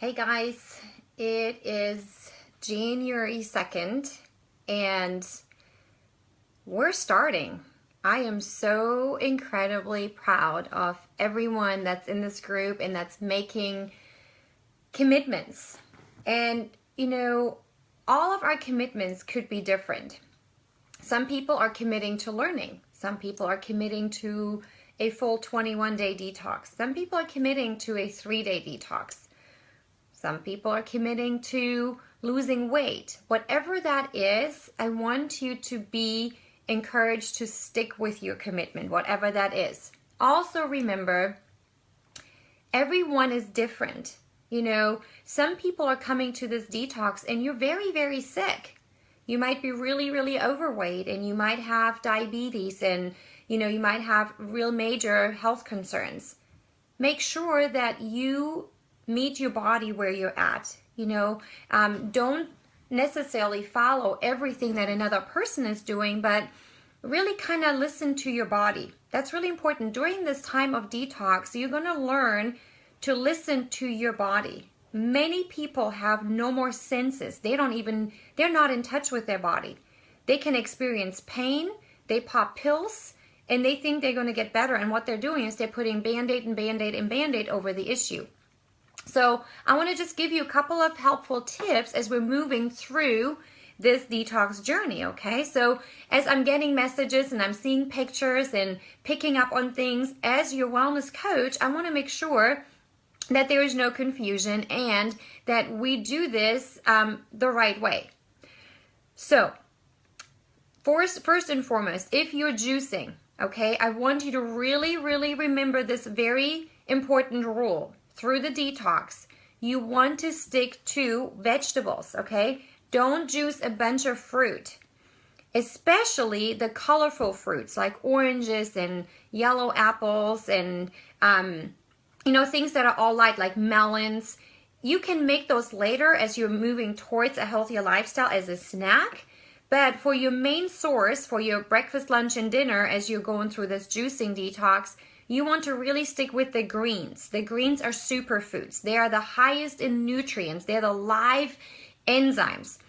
Hey guys, it is January 2nd and we're starting. I am so incredibly proud of everyone that's in this group and that's making commitments. And all of our commitments could be different. Some people are committing to learning. Some people are committing to a full 21-day detox. Some people are committing to a 3-day detox. Some people are committing to losing weight. Whatever that is, I want you to be encouraged to stick with your commitment, whatever that is. Also remember, everyone is different. Some people are coming to this detox and you're very, very sick. You might be really, really overweight and you might have diabetes and, you might have real major health concerns. Make sure that you meet your body where you're at. Don't necessarily follow everything that another person is doing, but really kind of listen to your body. That's really important. During this time of detox, you're going to learn to listen to your body. Many people have no more senses. They're not in touch with their body. They can experience pain, they pop pills, and they think they're going to get better. And what they're doing is they're putting Band-Aid and Band-Aid and Band-Aid over the issue. So I want to just give you a couple of helpful tips as we're moving through this detox journey, okay? So as I'm getting messages and I'm seeing pictures and picking up on things, as your wellness coach, I want to make sure that there is no confusion and that we do this the right way. So first and foremost, if you're juicing, okay, I want you to really, really remember this very important rule. Through the detox, you want to stick to vegetables, okay? Don't juice a bunch of fruit, especially the colorful fruits like oranges and yellow apples and, things that are all light like melons. You can make those later as you're moving towards a healthier lifestyle as a snack. But for your main source, for your breakfast, lunch, and dinner, as you're going through this juicing detox, you want to really stick with the greens. The greens are superfoods. They are the highest in nutrients. They're the live enzymes.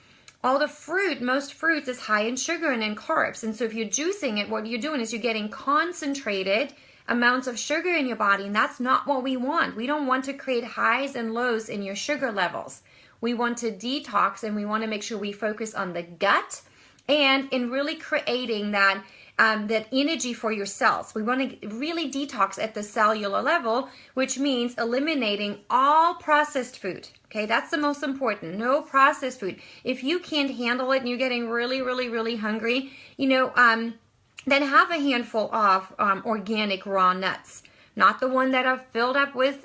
All the fruit, most fruits is high in sugar and in carbs. And so if you're juicing it, what you're doing is you're getting concentrated amounts of sugar in your body, and that's not what we want. We don't want to create highs and lows in your sugar levels. We want to detox, and we want to make sure we focus on the gut and in really creating that energy for your cells. We want to really detox at the cellular level, which means eliminating all processed food. Okay, that's the most important. No processed food. If you can't handle it and you're getting really, really, really hungry, then have a handful of organic raw nuts. Not the one that are filled up with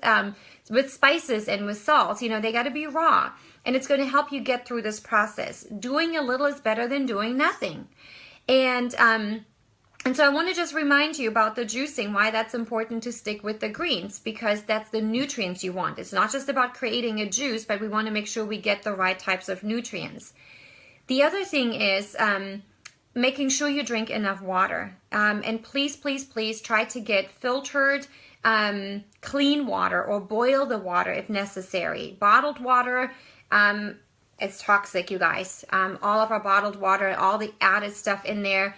spices and with salt. They got to be raw. And it's going to help you get through this process. Doing a little is better than doing nothing. And so I want to just remind you about the juicing, why that's important to stick with the greens, because that's the nutrients you want. It's not just about creating a juice, but we want to make sure we get the right types of nutrients. The other thing is making sure you drink enough water. And please, please, please try to get filtered, clean water or boil the water if necessary. Bottled water, it's toxic, you guys. All of our bottled water, all the added stuff in there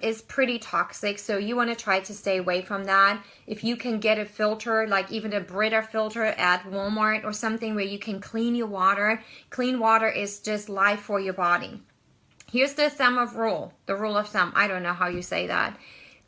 is pretty toxic. So you want to try to stay away from that. If you can get a filter, like even a Brita filter at Walmart or something where you can clean your water. Clean water is just life for your body. Here's the rule of thumb. I don't know how you say that.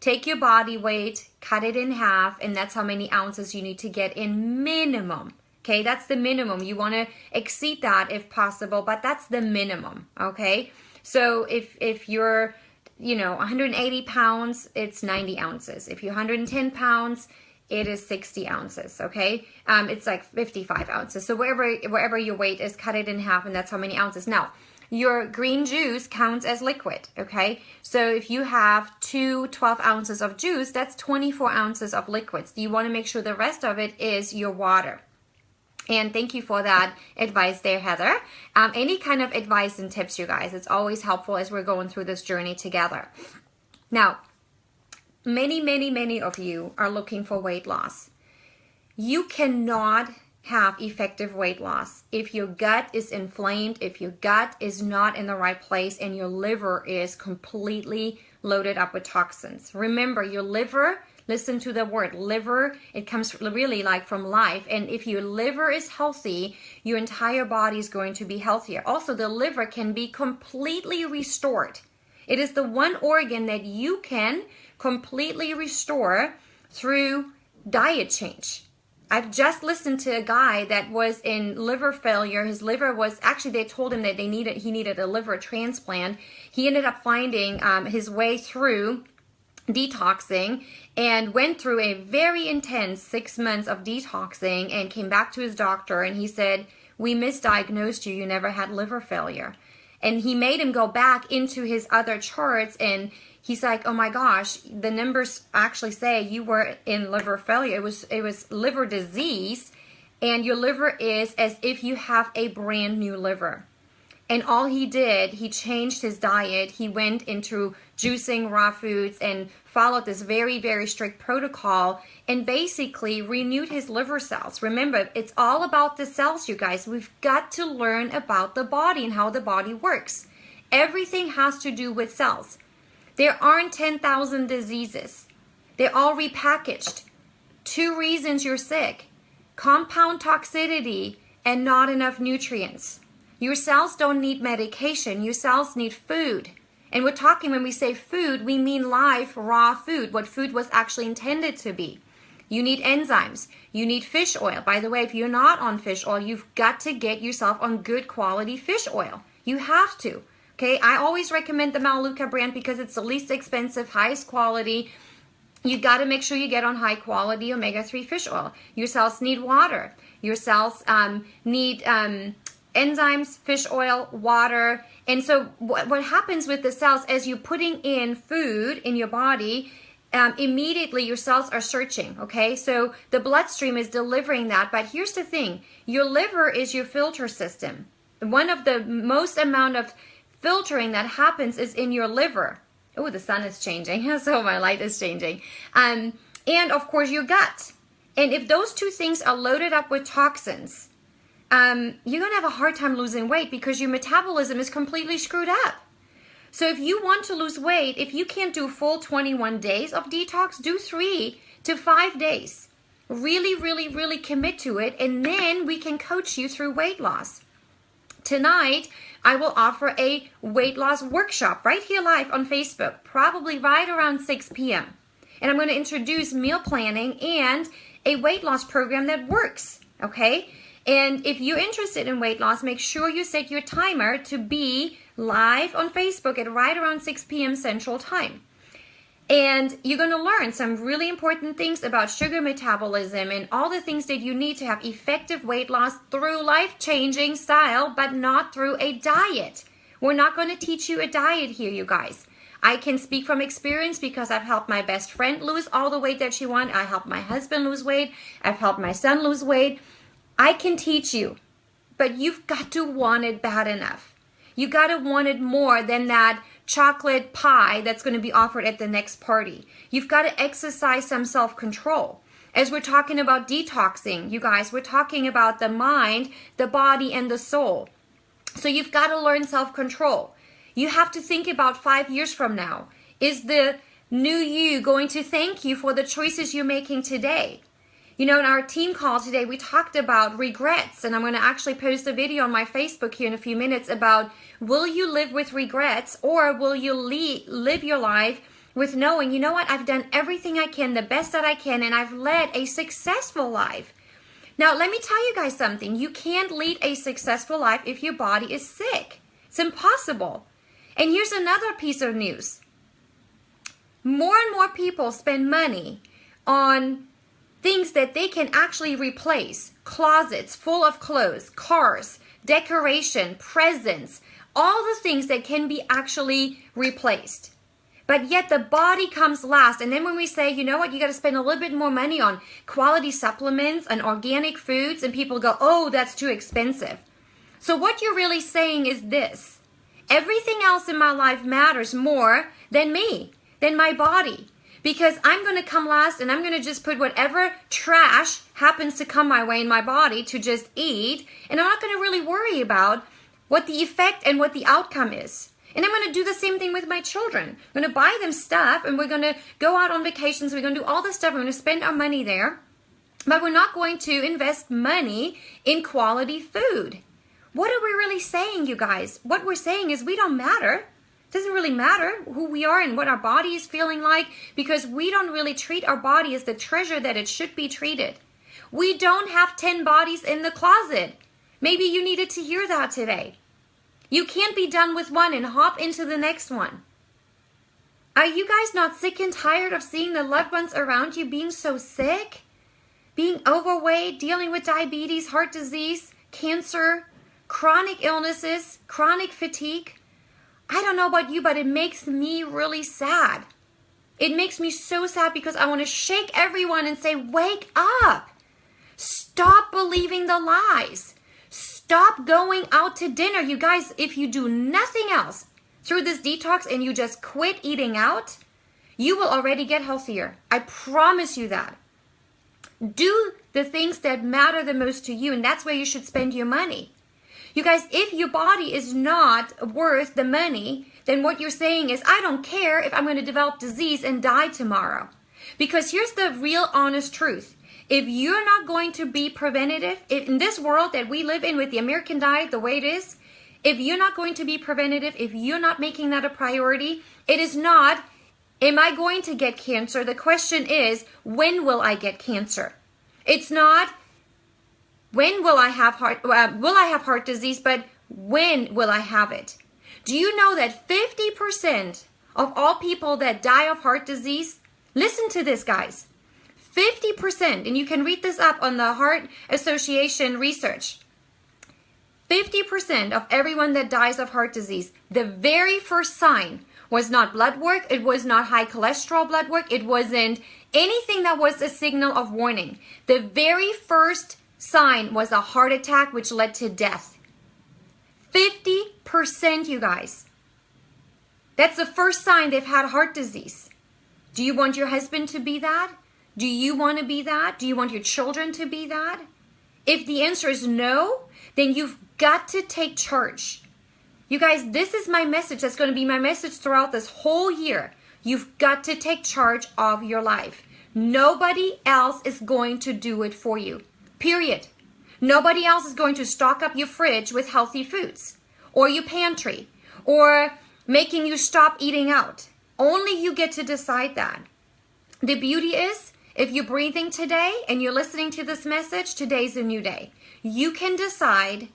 Take your body weight, cut it in half, and that's how many ounces you need to get in minimum. Okay, that's the minimum. You want to exceed that if possible, but that's the minimum, okay? So if you're, 180 pounds, it's 90 ounces. If you're 110 pounds, it is 60 ounces, okay? It's like 55 ounces. So wherever your weight is, cut it in half, and that's how many ounces. Now, your green juice counts as liquid, okay? So if you have 12 ounces of juice, that's 24 ounces of liquids. You want to make sure the rest of it is your water. And thank you for that advice there, Heather. Any kind of advice and tips, you guys, it's always helpful as we're going through this journey together. Now, many of you are looking for weight loss. You cannot have effective weight loss if your gut is inflamed, if your gut is not in the right place, and your liver is completely loaded up with toxins. Remember, your liver, listen to the word liver, it comes really like from life. And if your liver is healthy, your entire body is going to be healthier. Also, the liver can be completely restored. It is the one organ that you can completely restore through diet change. I've just listened to a guy that was in liver failure. His liver was, actually they told him that he needed a liver transplant. He ended up finding his way through detoxing and went through a very intense 6 months of detoxing and came back to his doctor and he said, "We misdiagnosed you. You never had liver failure." And he made him go back into his other charts and he's like, "Oh my gosh, the numbers actually say you were in liver failure. It was liver disease, and your liver is as if you have a brand new liver." And all he did, he changed his diet. He went into juicing raw foods and followed this very, very strict protocol and basically renewed his liver cells. Remember, it's all about the cells, you guys. We've got to learn about the body and how the body works. Everything has to do with cells. There aren't 10,000 diseases. They're all repackaged. 2 reasons you're sick: compound toxicity and not enough nutrients. Your cells don't need medication. Your cells need food. And we're talking, when we say food, we mean live, raw food, what food was actually intended to be. You need enzymes. You need fish oil. By the way, if you're not on fish oil, you've got to get yourself on good quality fish oil. You have to. Okay, I always recommend the Maluka brand because it's the least expensive, highest quality. You got to make sure you get on high quality omega-3 fish oil. Your cells need water. Your cells need enzymes, fish oil, water. And so what happens with the cells as you're putting in food in your body, immediately your cells are searching, okay? So the bloodstream is delivering that. But here's the thing. Your liver is your filter system. One of the most amount of filtering that happens is in your liver. Oh, the sun is changing, so my light is changing. And of course your gut. And if those two things are loaded up with toxins, you're going to have a hard time losing weight because your metabolism is completely screwed up. So if you want to lose weight, if you can't do full 21 days of detox, do 3 to 5 days. Really, really, really commit to it, and then we can coach you through weight loss. Tonight, I will offer a weight loss workshop right here live on Facebook, probably right around 6 p.m. And I'm going to introduce meal planning and a weight loss program that works, okay? And if you're interested in weight loss, make sure you set your timer to be live on Facebook at right around 6 p.m. Central Time. And you're going to learn some really important things about sugar metabolism and all the things that you need to have effective weight loss through life-changing style, but not through a diet. We're not going to teach you a diet here, you guys. I can speak from experience because I've helped my best friend lose all the weight that she wanted. I helped my husband lose weight. I've helped my son lose weight. I can teach you, but you've got to want it bad enough. You got to want it more than that chocolate pie that's going to be offered at the next party. You've got to exercise some self-control. As we're talking about detoxing, you guys, we're talking about the mind, the body, and the soul. So you've got to learn self-control. You have to think about 5 years from now. Is the new you going to thank you for the choices you're making today? You know, in our team call today, we talked about regrets, and I'm going to actually post a video on my Facebook here in a few minutes about, will you live with regrets, or will you live your life with knowing, you know what, I've done everything I can, the best that I can, and I've led a successful life. Now, let me tell you guys something. You can't lead a successful life if your body is sick. It's impossible. And here's another piece of news. More and more people spend money on things that they can actually replace. Closets full of clothes, cars, decoration, presents, all the things that can be actually replaced. But yet the body comes last. And then when we say, you know what, you got to spend a little bit more money on quality supplements and organic foods, and people go, oh, that's too expensive. So what you're really saying is this: everything else in my life matters more than me, than my body. because I'm going to come last and I'm going to just put whatever trash happens to come my way in my body to just eat. And I'm not going to really worry about what the effect and what the outcome is. And I'm going to do the same thing with my children. I'm going to buy them stuff and we're going to go out on vacations. We're going to do all this stuff. We're going to spend our money there. But we're not going to invest money in quality food. What are we really saying, you guys? What we're saying is we don't matter. It doesn't really matter who we are and what our body is feeling like, because we don't really treat our body as the treasure that it should be treated. We don't have 10 bodies in the closet. Maybe you needed to hear that today. You can't be done with one and hop into the next one. Are you guys not sick and tired of seeing the loved ones around you being so sick? Being overweight, dealing with diabetes, heart disease, cancer, chronic illnesses, chronic fatigue? I don't know about you, but it makes me really sad. It makes me so sad because I want to shake everyone and say, wake up. Stop believing the lies. Stop going out to dinner. You guys, if you do nothing else through this detox and you just quit eating out, you will already get healthier. I promise you that. Do the things that matter the most to you, and that's where you should spend your money. You guys, if your body is not worth the money, then what you're saying is, I don't care if I'm going to develop disease and die tomorrow. Because here's the real honest truth. If you're not going to be preventative, in this world that we live in with the American diet the way it is, if you're not going to be preventative, if you're not making that a priority, it is not, am I going to get cancer? The question is, when will I get cancer? It's not, when will I have heart disease, but when will I have it? Do you know that 50% of all people that die of heart disease, listen to this, guys, 50%, and you can read this up on the Heart Association research, 50% of everyone that dies of heart disease, the very first sign was not blood work, it was not high cholesterol blood work, it wasn't anything that was a signal of warning. The very first sign was a heart attack, which led to death. 50%, you guys. That's the first sign they've had heart disease. Do you want your husband to be that? Do you want to be that? Do you want your children to be that? If the answer is no, then you've got to take charge. You guys, this is my message. That's going to be my message throughout this whole year. You've got to take charge of your life. Nobody else is going to do it for you. Period. Nobody else is going to stock up your fridge with healthy foods, or your pantry, or making you stop eating out. Only you get to decide that. The beauty is, if you're breathing today and you're listening to this message, today's a new day. You can decide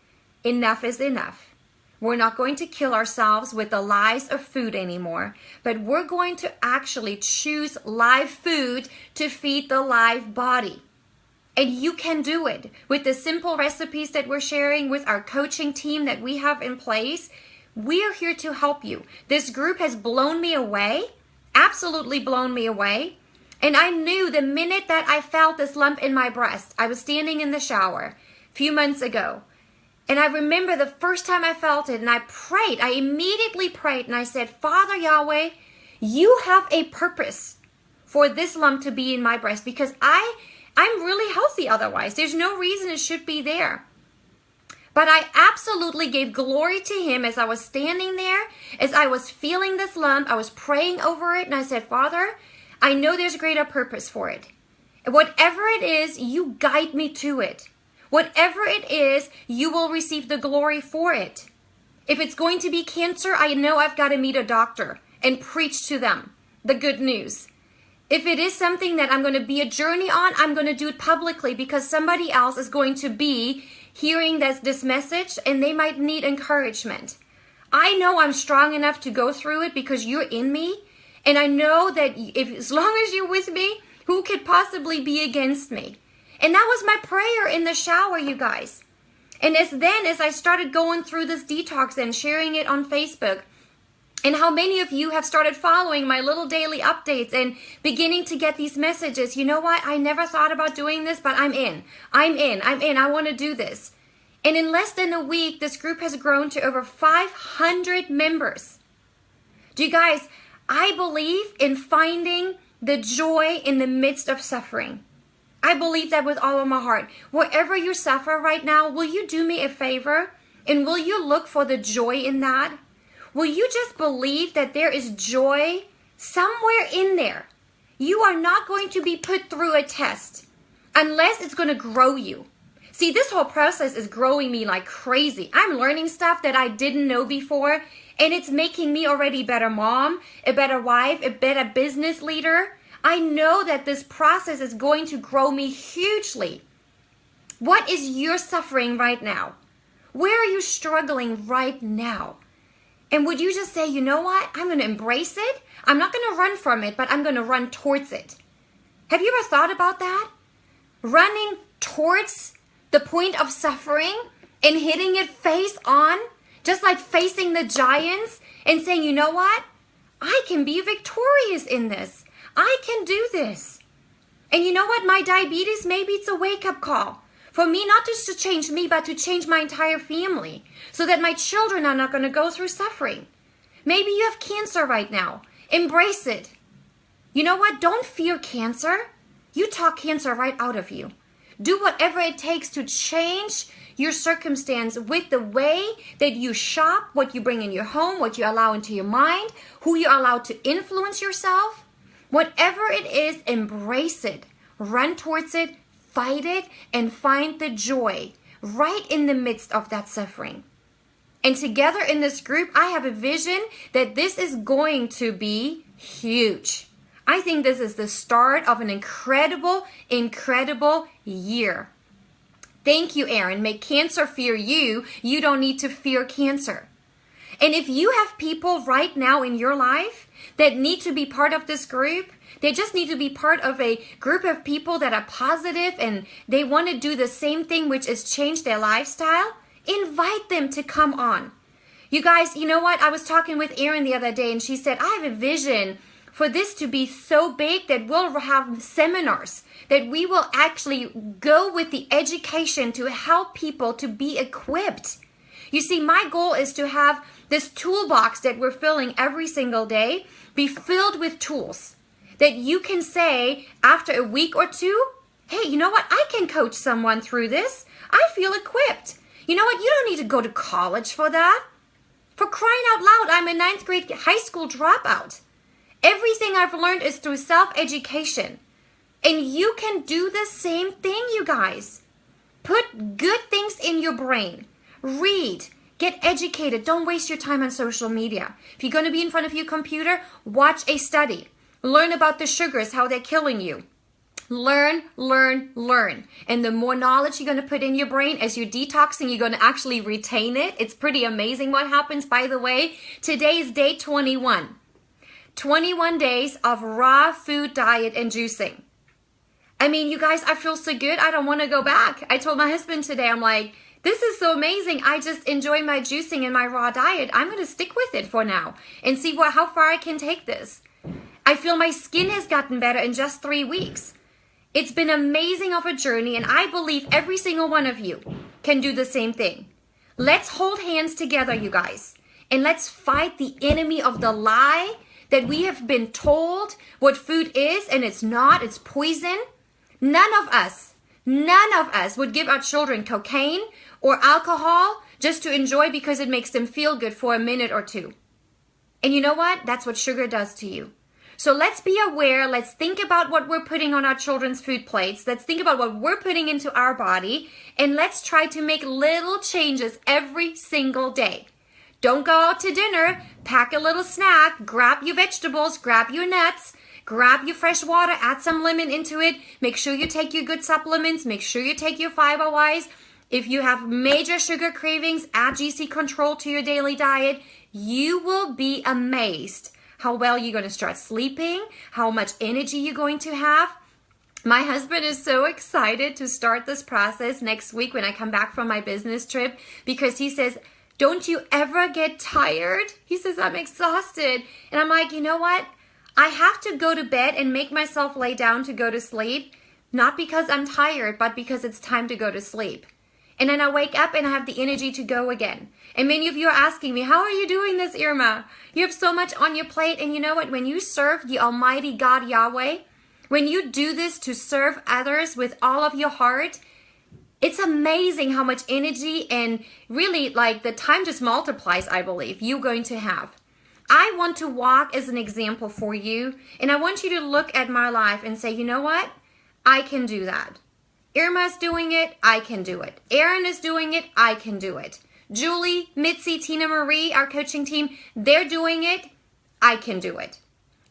enough is enough. We're not going to kill ourselves with the lies of food anymore, but we're going to actually choose live food to feed the live body. And you can do it with the simple recipes that we're sharing with our coaching team that we have in place. We are here to help you. This group has blown me away, absolutely blown me away. And I knew the minute that I felt this lump in my breast, I was standing in the shower a few months ago. And I remember the first time I felt it, and I prayed. I immediately prayed, and I said, Father Yahweh, you have a purpose for this lump to be in my breast, because I'm really healthy otherwise. There's no reason it should be there. But I absolutely gave glory to him as I was standing there, as I was feeling this lump. I was praying over it, and I said, Father, I know there's a greater purpose for it. And whatever it is, you guide me to it. Whatever it is, you will receive the glory for it. If it's going to be cancer, I know I've got to meet a doctor and preach to them the good news. If it is something that I'm going to be a journey on, I'm going to do it publicly, because somebody else is going to be hearing this message and they might need encouragement. I know I'm strong enough to go through it because you're in me. And I know that as long as you're with me, who could possibly be against me? And that was my prayer in the shower, you guys. And as I started going through this detox and sharing it on Facebook, and how many of you have started following my little daily updates and beginning to get these messages, you know what? I never thought about doing this, but I'm in. I want to do this. And in less than a week, this group has grown to over 500 members. Do you guys, I believe in finding the joy in the midst of suffering. I believe that with all of my heart. Wherever you suffer right now, will you do me a favor? And will you look for the joy in that? Will you just believe that there is joy somewhere in there? You are not going to be put through a test unless it's going to grow you. See, this whole process is growing me like crazy. I'm learning stuff that I didn't know before, and it's making me already a better mom, a better wife, a better business leader. I know that this process is going to grow me hugely. What is your suffering right now? Where are you struggling right now? And would you just say, you know what? I'm going to embrace it. I'm not going to run from it, but I'm going to run towards it. Have you ever thought about that? Running towards the point of suffering and hitting it face on, just like facing the giants and saying, you know what? I can be victorious in this. I can do this. And you know what? My diabetes, maybe it's a wake-up call for me, not just to change me, but to change my entire family so that my children are not going to go through suffering. Maybe you have cancer right now. Embrace it. You know what? Don't fear cancer. You talk cancer right out of you. Do whatever it takes to change your circumstance with the way that you shop, what you bring in your home, what you allow into your mind, who you allow to influence yourself. Whatever it is, embrace it. Run towards it, fight it, and find the joy right in the midst of that suffering. And together in this group, I have a vision that this is going to be huge. I think this is the start of an incredible, incredible year. Thank you, Aaron. Make cancer fear you. You don't need to fear cancer. And if you have people right now in your life that need to be part of this group, they just need to be part of a group of people that are positive and they want to do the same thing, which is change their lifestyle, invite them to come on. You guys, you know what? I was talking with Erin the other day and she said, I have a vision for this to be so big that we'll have seminars, that we will actually go with the education to help people to be equipped. You see, my goal is to have this toolbox that we're filling every single day be filled with tools that you can say after a week or two, hey, you know what? I can coach someone through this. I feel equipped. You know what? You don't need to go to college for that. For crying out loud, I'm a 9th grade high school dropout. Everything I've learned is through self-education. And you can do the same thing, you guys. Put good things in your brain. Read. Get educated. Don't waste your time on social media. If you're going to be in front of your computer, watch a study. Learn about the sugars, how they're killing you. Learn, learn, learn. And the more knowledge you're going to put in your brain as you're detoxing, you're going to actually retain it. It's pretty amazing what happens. By the way, today is day 21. 21 days of raw food diet and juicing. I mean, you guys, I feel so good. I don't want to go back. I told my husband today, I'm like, this is so amazing. I just enjoy my juicing and my raw diet. I'm going to stick with it for now and see how far I can take this. I feel my skin has gotten better in just 3 weeks. It's been amazing of a journey, and I believe every single one of you can do the same thing. Let's hold hands together, you guys, and let's fight the enemy of the lie that we have been told what food is, and it's not. It's poison. None of us would give our children cocaine or alcohol just to enjoy because it makes them feel good for a minute or two. And you know what? That's what sugar does to you. So let's be aware. Let's think about what we're putting on our children's food plates. Let's think about what we're putting into our body. And let's try to make little changes every single day. Don't go out to dinner. Pack a little snack. Grab your vegetables. Grab your nuts. Grab your fresh water. Add some lemon into it. Make sure you take your good supplements. Make sure you take your fiber-wise. If you have major sugar cravings, add GC control to your daily diet. You will be amazed how well you're going to start sleeping, how much energy you're going to have. My husband is so excited to start this process next week when I come back from my business trip because he says, don't you ever get tired? He says, I'm exhausted. And I'm like, you know what? I have to go to bed and make myself lay down to go to sleep, not because I'm tired, but because it's time to go to sleep. And then I wake up and I have the energy to go again. And many of you are asking me, how are you doing this, Irma? You have so much on your plate. And you know what? When you serve the Almighty God Yahweh, when you do this to serve others with all of your heart, it's amazing how much energy and really like the time just multiplies, I believe, you're going to have. I want to walk as an example for you. And I want you to look at my life and say, you know what? I can do that. Irma's doing it. I can do it. Aaron is doing it. I can do it. Julie, Mitzi, Tina Marie, our coaching team, they're doing it. I can do it.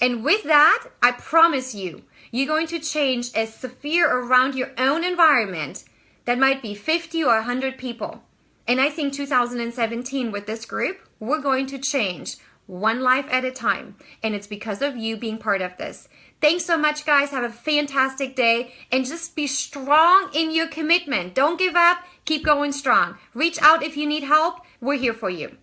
And with that, I promise you, you're going to change a sphere around your own environment that might be 50 or 100 people. And I think 2017 with this group, we're going to change one life at a time. And it's because of you being part of this. Thanks so much, guys. Have a fantastic day. And just be strong in your commitment. Don't give up. Keep going strong. Reach out if you need help. We're here for you.